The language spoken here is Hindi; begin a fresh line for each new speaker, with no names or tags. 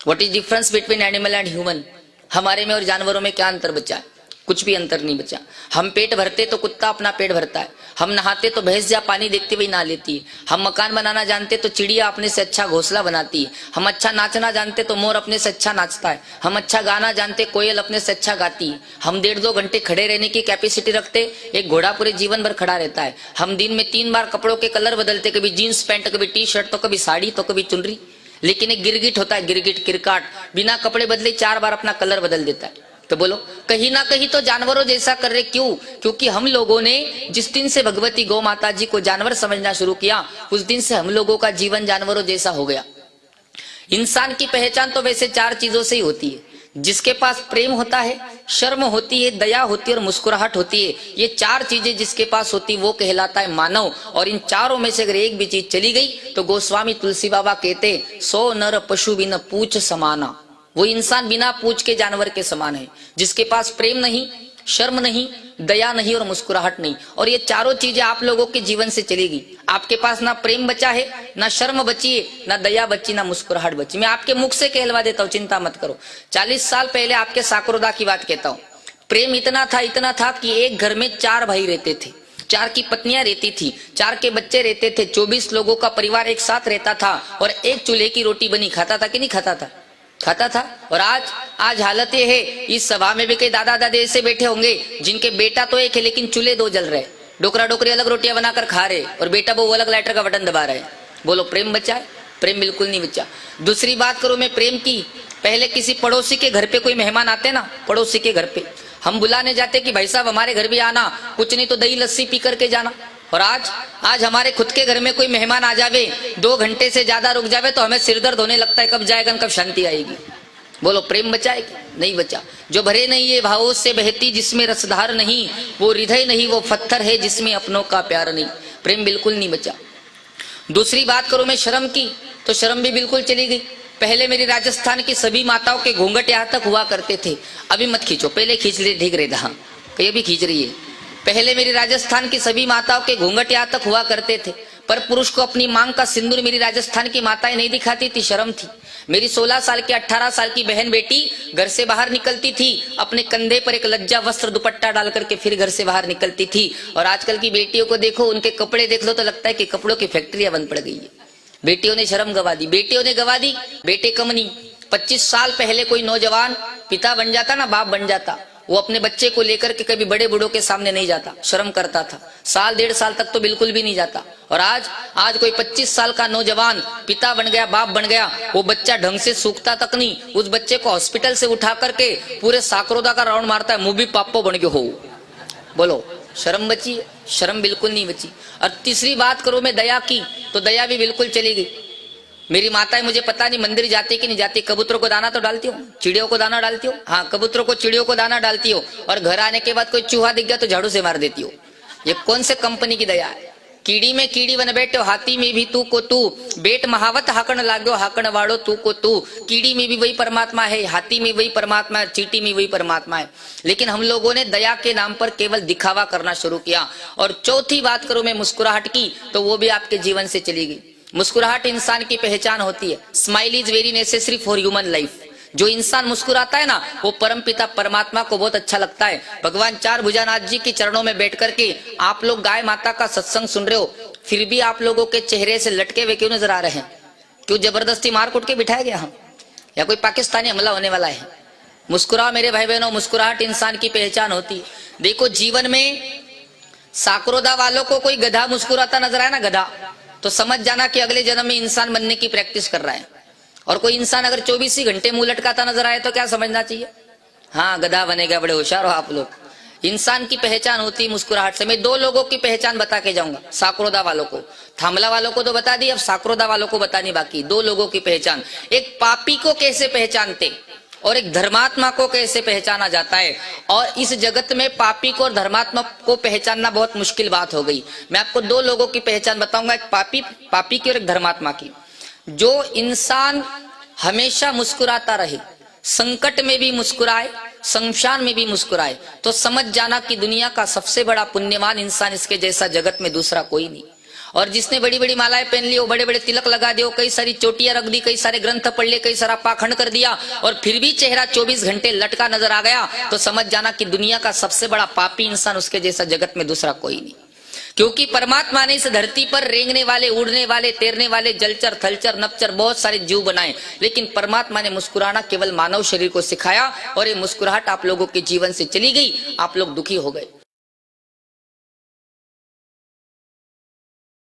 What is difference between animal and human? हमारे में और जानवरों में क्या अंतर बचा है? कुछ भी अंतर नहीं बचा। हम पेट भरते तो कुत्ता अपना पेट भरता है, हम नहाते तो भैंस जा पानी देखते हुए नहा लेती है, हम मकान बनाना जानते तो चिड़िया अपने से अच्छा घोंसला बनाती है, हम अच्छा नाचना जानते तो मोर अपने से अच्छा नाचता है, हम अच्छा गाना जानते कोयल अपने से अच्छा गाती है, हम 1.5-2 घंटे खड़े रहने की कैपेसिटी रखते, एक घोड़ा पूरे जीवन भर खड़ा रहता है, हम दिन में 3 बार कपड़ों के कलर बदलते, कभी जीन्स पैंट, कभी टी शर्ट, तो कभी साड़ी, तो कभी चुनरी। लेकिन एक गिरगिट होता है, गिरगिट किरकाट, बिना कपड़े बदले 4 बार अपना कलर बदल देता है। तो बोलो, कहीं ना कहीं तो जानवरों जैसा कर रहे। क्यों? क्योंकि हम लोगों ने जिस दिन से भगवती गौ माता जी को जानवर समझना शुरू किया, उस दिन से हम लोगों का जीवन जानवरों जैसा हो गया। इंसान की पहचान तो वैसे 4 चीजों से ही होती है। जिसके पास प्रेम होता है, शर्म होती है, दया होती है और मुस्कुराहट होती है, ये 4 चीजें जिसके पास होती वो कहलाता है मानव। और इन चारों में से अगर एक भी चीज चली गई तो गोस्वामी तुलसी बाबा कहते, 100 नर पशु बिन पूछ समाना। वो इंसान बिना पूछ के जानवर के समान है, जिसके पास प्रेम नहीं, शर्म नहीं, दया नहीं और मुस्कुराहट नहीं। और ये चारों चीजें आप लोगों के जीवन से चलेगी। आपके पास ना प्रेम बचा है, ना शर्म बची है, ना दया बची, ना मुस्कुराहट बची। मैं आपके मुख से कहलवा देता हूँ, चिंता मत करो। 40 साल पहले आपके साकरोदा की बात कहता हूँ। प्रेम इतना था कि एक घर में 4 भाई रहते थे, 4 की पत्नियां रहती थी, 4 के बच्चे रहते थे, 24 लोगों का परिवार एक साथ रहता था और एक चूल्हे की रोटी बनी खाता था कि नहीं खाता था? खाता था। और आज हालत ये है, इस सभा में भी कई दादा दादी ऐसे बैठे होंगे जिनके बेटा तो एक है लेकिन चूल्हे 2 जल रहे, डोकरा डोकरी अलग रोटियां बनाकर खा रहे और बेटा वो अलग लाइटर का बटन दबा रहे। बोलो, प्रेम बचा है? प्रेम बिल्कुल नहीं बचा। दूसरी बात करूं मैं प्रेम की, पहले किसी पड़ोसी के घर पे कोई मेहमान आते ना, पड़ोसी के घर पे हम बुलाने जाते कि भाई साहब हमारे घर भी आना, कुछ नहीं तो दही लस्सी पी करके जाना। और आज हमारे खुद के घर में कोई मेहमान आ जावे, 2 घंटे से ज्यादा रुक जावे तो हमें सिर दर्द होने लगता है, कब जाएगा, कब शांति आएगी। बोलो, प्रेम बचा है? नहीं बचा। जो भरे नहीं ये भावों से बहती, जिसमें रसधार नहीं, वो हृदय नहीं, वो पत्थर है जिसमें अपनों का प्यार नहीं। प्रेम बिल्कुल नहीं बचा। दूसरी बात करूं मैं शर्म की, तो शर्म भी बिल्कुल चली गई। पहले मेरी राजस्थान की सभी माताओं के घूंघट यहाँ तक हुआ करते थे। अभी मत खींचो, पहले खींच ले, ठीक रहता। हाँ, ये भी खींच रही है। पहले मेरी राजस्थान की सभी माताओं के घूंघट यहाँ तक हुआ करते थे, पर पुरुष को अपनी मांग का सिंदूर मेरी राजस्थान की माताएं नहीं दिखाती थी, शर्म थी। मेरी 16 साल की 18 साल की बहन बेटी घर से बाहर निकलती थी, अपने कंधे पर एक लज्जा वस्त्र दुपट्टा डाल करके फिर घर से बाहर निकलती थी। और आजकल की बेटियों को देखो, उनके कपड़े देख लो तो लगता है कि कपड़ों की फैक्ट्रियां बंद पड़ गई है। बेटियों ने शर्म गवा दी, बेटियों ने गवा दी, बेटे कम नहीं। 25 साल पहले कोई नौजवान पिता बन जाता ना, बाप बन जाता, वो अपने बच्चे को लेकर के कभी बड़े बूढ़ों के सामने नहीं जाता, शर्म करता था। 1-1.5 साल तक तो बिल्कुल भी नहीं जाता। और आज कोई 25 साल का नौजवान पिता बन गया, बाप बन गया, वो बच्चा ढंग से सूखता तक नहीं, उस बच्चे को हॉस्पिटल से उठा करके पूरे साकरोदा का राउंड मारता है, मुंह भी पापो बन गयो हो। बोलो, शर्म बची? शर्म बिल्कुल नहीं बची। और तीसरी बात करूं मैं दया की, तो दया भी बिल्कुल चली गई। मेरी माताएं, मुझे पता नहीं मंदिर जाती कि नहीं जाती, कबूतरों को दाना तो डालती हो, चिड़ियों को दाना डालती हो। हाँ, कबूतरों को चिड़ियों को दाना डालती हो, और घर आने के बाद कोई चूहा दिख गया तो झाड़ू से मार देती हो। ये कौन से कंपनी की दया है? कीड़ी में कीड़ी बन बैठो, हाथी में भी तू को तू, बेट महावत हाकण लागो, हाकण वाड़ो तू को तू। कीड़ी में भी वही परमात्मा है, हाथी में वही परमात्मा है, चींटी में वही परमात्मा है। लेकिन हम लोगों ने दया के नाम पर केवल दिखावा करना शुरू किया। और चौथी बात करूं मैं मुस्कुराहट की, तो वो भी आपके जीवन से चली गई। मुस्कुराहट इंसान की पहचान होती है। Smile is very necessary for human life. जो इंसान मुस्कुराता है ना, वो परम पिता परमात्मा को बहुत अच्छा लगता है। भगवान 4 भुजानाथ जी के चरणों में बैठ करके आप लोग गाय माता का सत्संग सुन रहे हो, फिर भी आप लोगों के चेहरे से लटके हुए क्यों नजर आ रहे हैं? क्यों जबरदस्ती मार कुट के बिठाया गया हम, या कोई पाकिस्तानी हमला होने वाला है? मुस्कुराओ मेरे भाई बहनों, मुस्कुराहट इंसान की पहचान होती है। देखो, जीवन में साकरोदा वालों को कोई गधा मुस्कुराता नजर आया ना, गधा, तो समझ जाना कि अगले जन्म में इंसान बनने की प्रैक्टिस कर रहा है। और कोई इंसान अगर 24 ही घंटे मुंह लटकाता नजर आए तो क्या समझना चाहिए? हाँ, गधा बनेगा, बड़े होशियार हो आप लोग। इंसान की पहचान होती है मुस्कुराहट से। मैं 2 लोगों की पहचान बता के जाऊंगा, साकरोदा वालों को। थामला वालों को तो बता दी, अब साकरोदा वालों को बतानी बाकी। 2 लोगों की पहचान, एक पापी को कैसे पहचानते और एक धर्मात्मा को कैसे पहचाना जाता है। और इस जगत में पापी को और धर्मात्मा को पहचानना बहुत मुश्किल बात हो गई। मैं आपको 2 लोगों की पहचान बताऊंगा, एक पापी की और एक धर्मात्मा की। जो इंसान हमेशा मुस्कुराता रहे, संकट में भी मुस्कुराए, शमशान में भी मुस्कुराए, तो समझ जाना कि दुनिया का सबसे बड़ा पुण्यवान इंसान, इसके जैसा जगत में दूसरा कोई नहीं। और जिसने बड़ी बड़ी मालाएं पहन ली, वो बड़े बड़े तिलक लगा दिए, कई सारी चोटियां रख दी, कई सारे ग्रंथ पढ़ लिए, कई सारा पाखंड कर दिया, और फिर भी चेहरा 24 घंटे लटका नजर आ गया, तो समझ जाना कि दुनिया का सबसे बड़ा पापी इंसान, उसके जैसा जगत में दूसरा कोई नहीं। क्योंकि परमात्मा ने इस धरती पर रेंगने वाले, उड़ने वाले, तैरने वाले, जलचर, थलचर, नपचर बहुत सारे जीव बनाए, लेकिन परमात्मा ने मुस्कुराना केवल मानव शरीर को सिखाया, और ये मुस्कुराहट आप लोगों के जीवन से चली गई, आप लोग दुखी हो गए।